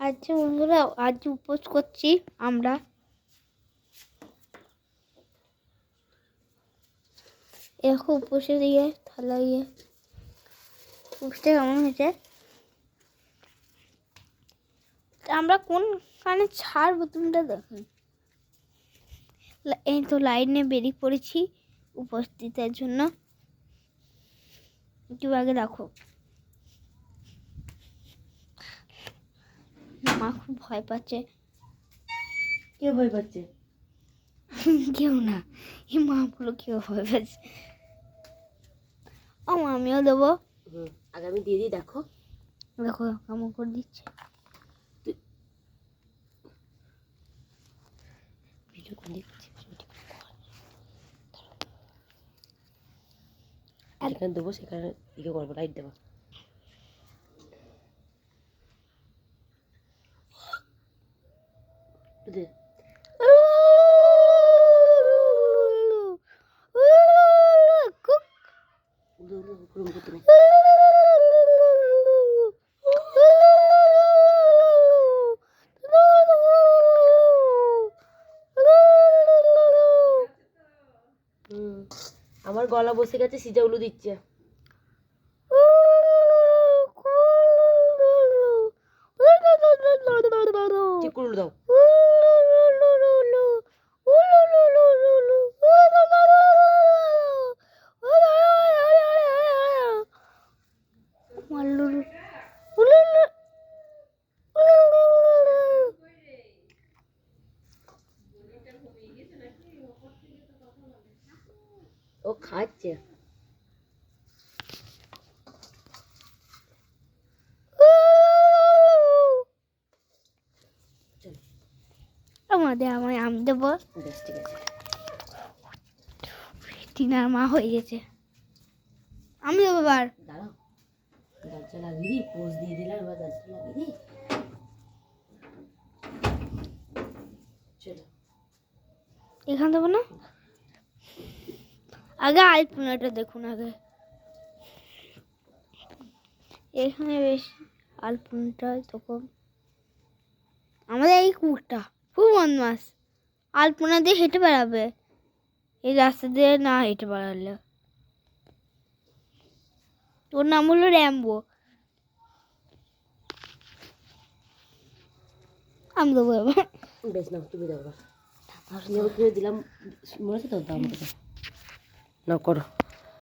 আচ্ছা বন্ধুরা, আজ উপোস করছি আমরা। এরকম উপোসে দিয়ে থালা দিয়ে উপোসটা কেমন হয়েছে আমরা কোনখানে ছাড়বো তুমিটা দেখুন। এই তো লাইনে বেরিয়ে পড়েছি উপস্থিতের জন্য। একটু আগে দেখো, মা খুব ভয় পাচ্ছে। কে ভয় পাচ্ছে? কেউ না, এই মা বলো কেউ ভয় পাচ্ছে। ও আমিও দেবো। আগে আমি দিয়ে দিই। দেখো দেখো কেমন করে দিচ্ছে। যেখানে দেবো সেখানে ইয়ে করবো, লাইট দেবো। আমার গলা বসে গেছে, সিজা উলু দিচ্ছে। ঠিক করে উলু দাও। ও খাচ্ছে। আমায় আম দেবো। বেশ, ঠিক আছে। টিনার মা হয়ে গেছে। আমি দেবো এবার। দাঁড়াও, দরজা লাগিয়ে দিই, পোজ দিয়ে দিলাম, এবার দরজা লাগিয়ে দিই। চলো, এখানে দেবো না, আগে আলপনাটা দেখুন। আগে এখানে বেশ আলপনাটা তখন আমাদের এই কুকুরটা খুব বদমাস, আলপনা দিয়ে হেঁটে বেড়াবে, এই রাস্তা দিয়ে না হেঁটে বেড়ালে। ওর নাম হলো র্যাম্বো। আমি দেবো এবার। বেশ, নাও তুমি দাও। দিলাম, মনে আছে তো? দাও আমাকে, নাও করো।